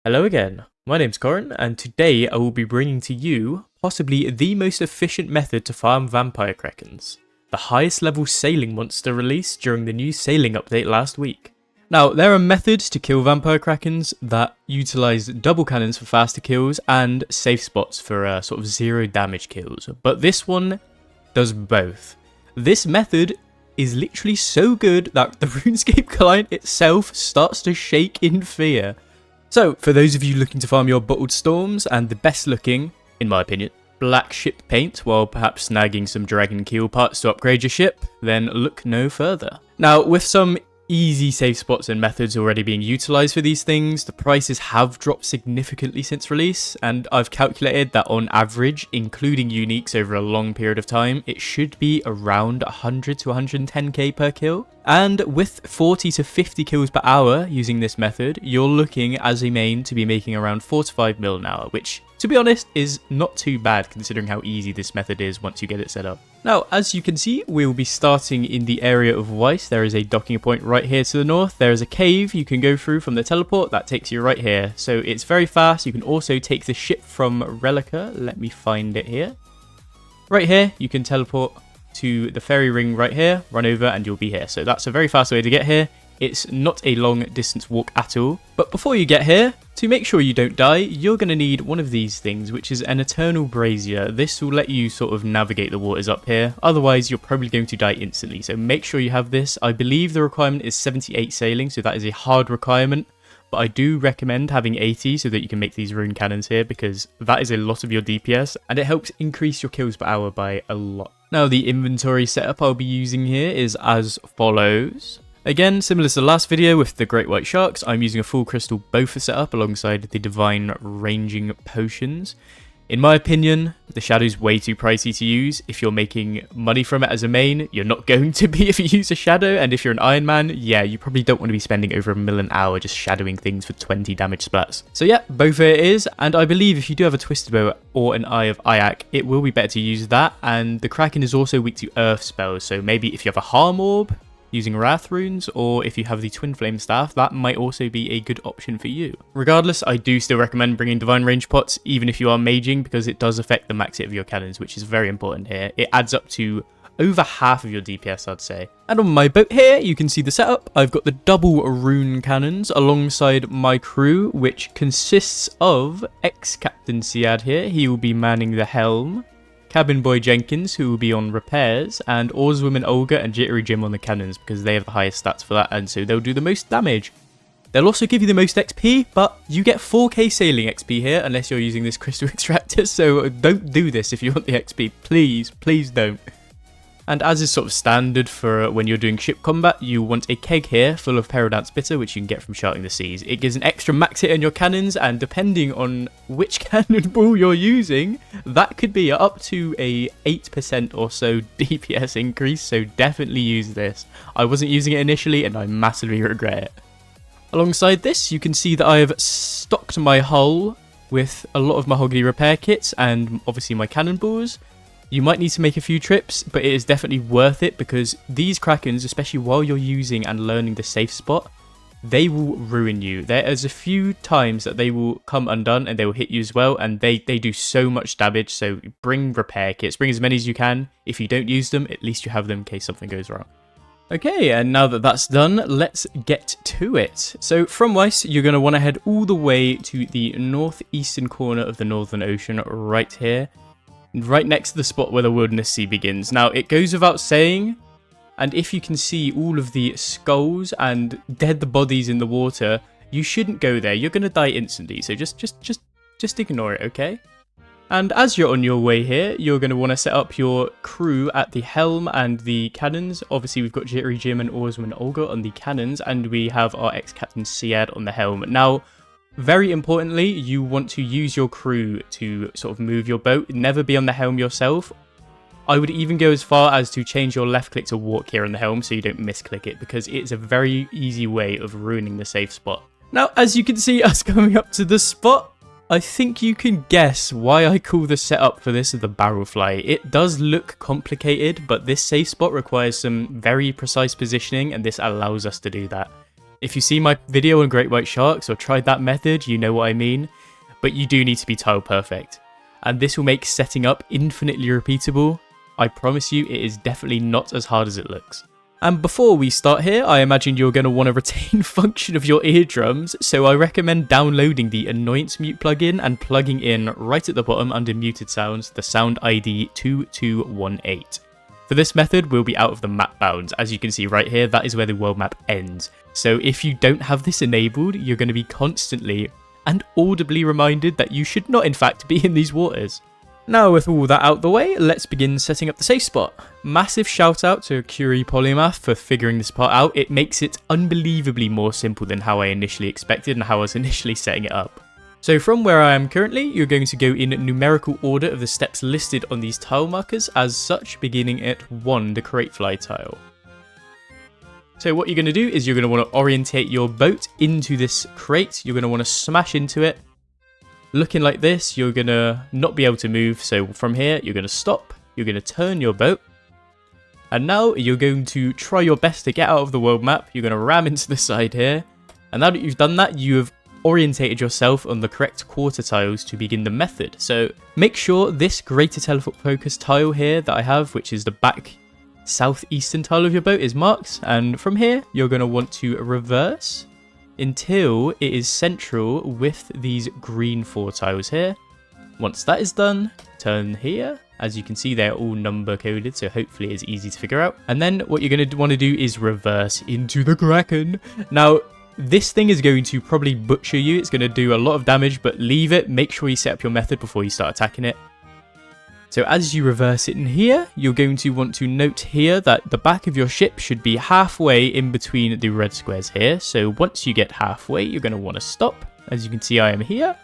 Hello again, my name's Corin, and today I will be bringing to you possibly the most efficient method to farm Vampyre Krakens, the highest level sailing monster released during the new sailing update last week. Now, there are methods to kill Vampyre Krakens that utilise double cannons for faster kills and safe spots for sort of zero damage kills, but this one does both. This method is literally so good that the RuneScape client itself starts to shake in fear. So, for those of you looking to farm your bottled storms and the best looking, in my opinion, black ship paint while perhaps snagging some dragon keel parts to upgrade your ship, then look no further. Now, with some easy safe spots and methods already being utilised for these things, the prices have dropped significantly since release, and I've calculated that on average, including uniques over a long period of time, it should be around 100 to 110k per kill. And with 40 to 50 kills per hour using this method, you're looking as a main to be making around 4 to 5 mil an hour, which, to be honest, is not too bad considering how easy this method is once you get it set up. Now, as you can see, we'll be starting in the area of Weiss. There is a docking point right here to the north. There is a cave you can go through from the teleport that takes you right here. So it's very fast. You can also take the ship from Relica. Let me find it here. Right here, you can teleport to the ferry ring right here, run over and you'll be here. So that's a very fast way to get here. It's not a long distance walk at all. But before you get here, to make sure you don't die, you're going to need one of these things, which is an eternal brazier. This will let you sort of navigate the waters up here. Otherwise, you're probably going to die instantly. So make sure you have this. I believe the requirement is 78 sailing, so that is a hard requirement. But I do recommend having 80 so that you can make these rune cannons here, because that is a lot of your DPS and it helps increase your kills per hour by a lot. Now, the inventory setup I'll be using here is as follows. Again, similar to the last video with the Great White Sharks, I'm using a full crystal Boffer setup alongside the divine ranging potions. In my opinion, the Shadow's way too pricey to use. If you're making money from it as a main, you're not going to be if you use a Shadow, and if you're an Iron Man, yeah, you probably don't want to be spending over 1 mil an hour just shadowing things for 20 damage splats. So yeah, Boffer it is, and I believe if you do have a Twisted Bow or an Eye of Ayak, it will be better to use that, and the Kraken is also weak to Earth spells, so maybe if you have a Harm Orb, using Wrath runes, or if you have the Twin Flame Staff, that might also be a good option for you. Regardless, I do still recommend bringing Divine Range pots, even if you are maging, because it does affect the max hit of your cannons, which is very important here. It adds up to over half of your DPS, I'd say. And on my boat here, you can see the setup. I've got the double rune cannons alongside my crew, which consists of ex-Captain Siad here. He will be manning the helm. Cabin Boy Jenkins, who will be on repairs, and Oarswoman Olga and Jittery Jim on the cannons, because they have the highest stats for that, and so they'll do the most damage. They'll also give you the most XP, but you get 4k sailing XP here, unless you're using this crystal extractor, so don't do this if you want the XP. Please, please don't. And as is sort of standard for when you're doing ship combat, you want a keg here full of Perodance Bitter, which you can get from Charting the Seas. It gives an extra max hit on your cannons, and depending on which cannonball you're using, that could be up to a 8% or so DPS increase, so definitely use this. I wasn't using it initially, and I massively regret it. Alongside this, you can see that I have stocked my hull with a lot of mahogany repair kits, and obviously my cannonballs. You might need to make a few trips, but it is definitely worth it because these Krakens, especially while you're using and learning the safe spot, they will ruin you. There is a few times that they will come undone and they will hit you as well, and they do so much damage, so bring repair kits. Bring as many as you can. If you don't use them, at least you have them in case something goes wrong. Okay, and now that that's done, let's get to it. So from Weiss, you're going to want to head all the way to the northeastern corner of the Northern Ocean right here. Right next to the spot where the Wilderness Sea begins. Now, it goes without saying, and if you can see all of the skulls and dead bodies in the water, you shouldn't go there. You're going to die instantly, so just ignore it, okay? And as you're on your way here, you're going to want to set up your crew at the helm and the cannons. Obviously, we've got Jittery Jim and Oarswoman Olga on the cannons, and we have our ex-Captain Siad on the helm. Now, very importantly, you want to use your crew to sort of move your boat. Never be on the helm yourself. I would even go as far as to change your left click to walk here on the helm so you don't misclick it, because it's a very easy way of ruining the safe spot. Now, as you can see us coming up to the spot, I think you can guess why I call the setup for this the barrel fly. It does look complicated, but this safe spot requires some very precise positioning, and this allows us to do that. If you see my video on great white sharks or tried that method, you know what I mean, but you do need to be tile perfect. And this will make setting up infinitely repeatable. I promise you, it is definitely not as hard as it looks. And before we start here, I imagine you're going to want to retain function of your eardrums, so I recommend downloading the Annoyance Mute plugin and plugging in right at the bottom under Muted Sounds, the sound ID 2218. For this method, we'll be out of the map bounds. As you can see right here, that is where the world map ends. So if you don't have this enabled, you're going to be constantly and audibly reminded that you should not in fact be in these waters. Now with all that out the way, let's begin setting up the safe spot. Massive shout out to Curie Polymath for figuring this part out. It makes it unbelievably more simple than how I initially expected and how I was initially setting it up. So from where I am currently, you're going to go in numerical order of the steps listed on these tile markers as such, beginning at 1, the crate fly tile. So what you're going to do is you're going to want to orientate your boat into this crate. You're going to want to smash into it. Looking like this, you're going to not be able to move. So from here, you're going to stop. You're going to turn your boat. And now you're going to try your best to get out of the world map. You're going to ram into the side here. And now that you've done that, you have orientated yourself on the correct quarter tiles to begin the method. So make sure this greater telefocus tile here that I have, which is the back southeastern tile of your boat, is marked. And from here, you're going to want to reverse until it is central with these green 4 tiles here. Once that is done, turn here. As you can see, they're all number coded, so hopefully it's easy to figure out. And then what you're going to want to do is reverse into the Kraken. Now, this thing is going to probably butcher you. It's going to do a lot of damage, but leave it. Make sure you set up your method before you start attacking it. So as you reverse it in here, you're going to want to note here that the back of your ship should be halfway in between the red squares here. So once you get halfway, you're going to want to stop. As you can see, I am here.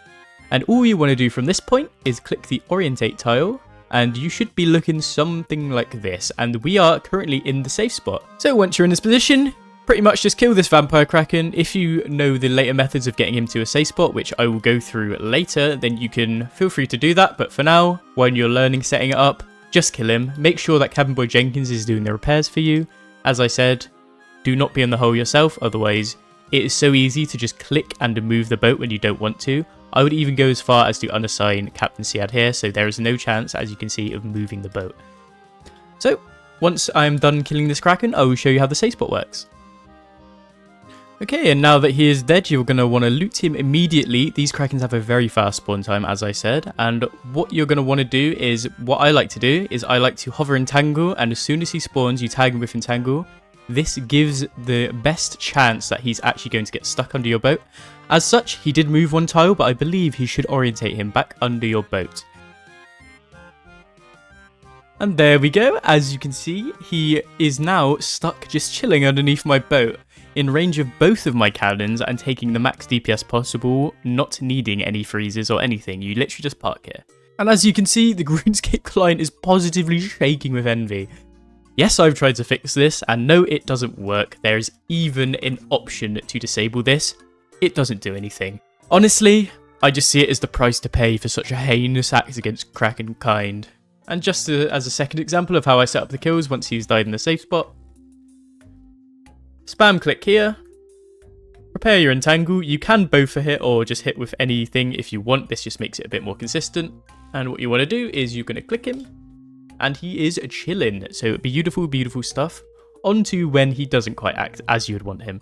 And all you want to do from this point is click the orientate tile. And you should be looking something like this. And we are currently in the safe spot. So once you're in this position, pretty much just kill this vampire kraken. If you know the later methods of getting him to a safe spot, which I will go through later, then you can feel free to do that. But for now, when you're learning setting it up, just kill him. Make sure that Cabin Boy Jenkins is doing the repairs for you. As I said, do not be in the hole yourself. Otherwise, it is so easy to just click and move the boat when you don't want to. I would even go as far as to unassign Captain Siad here. So there is no chance, as you can see, of moving the boat. So once I'm done killing this kraken, I will show you how the safe spot works. Okay, and now that he is dead, you're going to want to loot him immediately. These Krakens have a very fast spawn time, as I said. And what you're going to want to do is, what I like to do, is I like to hover Entangle. And as soon as he spawns, you tag him with Entangle. This gives the best chance that he's actually going to get stuck under your boat. As such, he did move 1 tile, but I believe he should orientate him back under your boat. And there we go. As you can see, he is now stuck just chilling underneath my boat, in range of both of my cannons and taking the max DPS possible, not needing any freezes or anything. You literally just park here. And as you can see, the RuneScape client is positively shaking with envy. Yes, I've tried to fix this, and no, it doesn't work. There is even an option to disable this. It doesn't do anything. Honestly, I just see it as the price to pay for such a heinous act against Kraken kind. And just as a second example of how I set up the kills once he's died in the safe spot, spam click here, prepare your entangle. You can both hit or just hit with anything if you want. This just makes it a bit more consistent. And what you want to do is you're going to click him, and he is chilling. So beautiful, beautiful stuff. On to when he doesn't quite act as you would want him.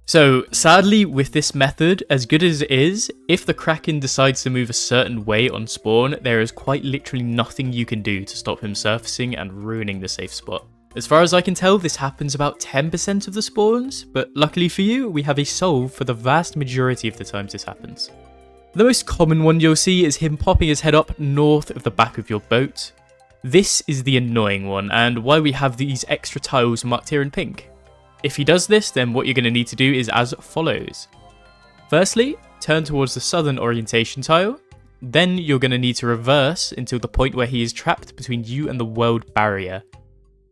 So sadly, with this method, as good as it is, if the Kraken decides to move a certain way on spawn, there is quite literally nothing you can do to stop him surfacing and ruining the safe spot. As far as I can tell, this happens about 10% of the spawns, but luckily for you, we have a solve for the vast majority of the times this happens. The most common one you'll see is him popping his head up north of the back of your boat. This is the annoying one, and why we have these extra tiles marked here in pink. If he does this, then what you're going to need to do is as follows. Firstly, turn towards the southern orientation tile. Then you're going to need to reverse until the point where he is trapped between you and the world barrier.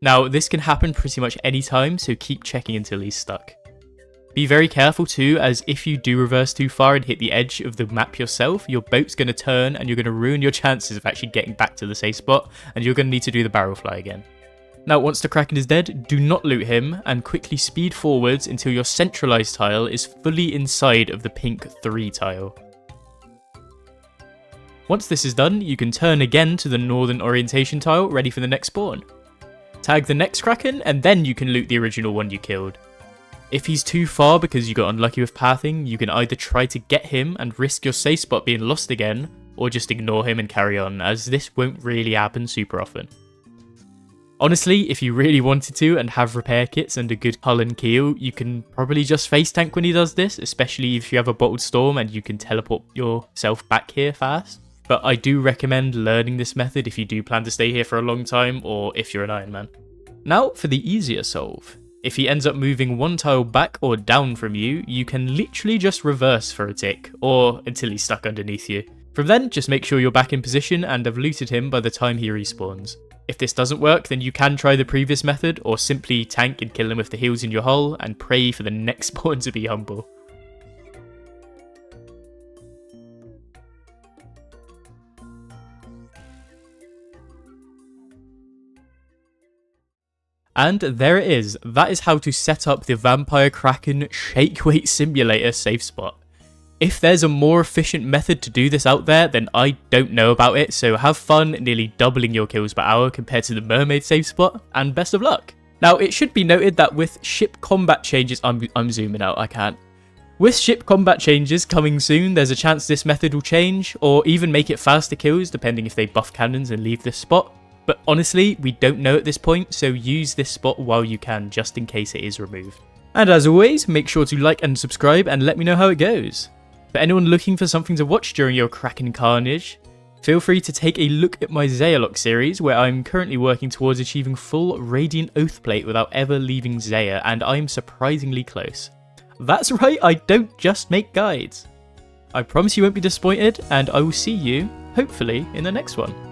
Now, this can happen pretty much any time, so keep checking until he's stuck. Be very careful too, as if you do reverse too far and hit the edge of the map yourself, your boat's going to turn and you're going to ruin your chances of actually getting back to the safe spot, and you're going to need to do the barrel fly again. Now once the Kraken is dead, do not loot him and quickly speed forwards until your centralized tile is fully inside of the pink 3 tile. Once this is done, you can turn again to the northern orientation tile ready for the next spawn. Tag the next Kraken and then you can loot the original one you killed. If he's too far because you got unlucky with pathing, you can either try to get him and risk your safe spot being lost again, or just ignore him and carry on, as this won't really happen super often. Honestly, if you really wanted to and have repair kits and a good hull and keel, you can probably just face tank when he does this, especially if you have a bottled storm and you can teleport yourself back here fast. But I do recommend learning this method if you do plan to stay here for a long time, or if you're an Iron Man. Now for the easier solve. If he ends up moving one tile back or down from you, you can literally just reverse for a tick, or until he's stuck underneath you. From then, just make sure you're back in position and have looted him by the time he respawns. If this doesn't work, then you can try the previous method, or simply tank and kill him with the heals in your hull, and pray for the next spawn to be humble. And there it is, that is how to set up the Vampyre Kraken Shake Weight Simulator safe spot. If there's a more efficient method to do this out there, then I don't know about it, so have fun nearly doubling your kills per hour compared to the mermaid safe spot, and best of luck. Now it should be noted that with ship combat changes, I'm zooming out, I can't. With ship combat changes coming soon, there's a chance this method will change, or even make it faster kills depending if they buff cannons and leave this spot. But honestly, we don't know at this point, so use this spot while you can, just in case it is removed. And as always, make sure to like and subscribe and let me know how it goes. For anyone looking for something to watch during your Kraken carnage, feel free to take a look at my Zealock series, where I'm currently working towards achieving full Radiant Oathplate without ever leaving Zeah, and I'm surprisingly close. That's right, I don't just make guides. I promise you won't be disappointed, and I will see you, hopefully, in the next one.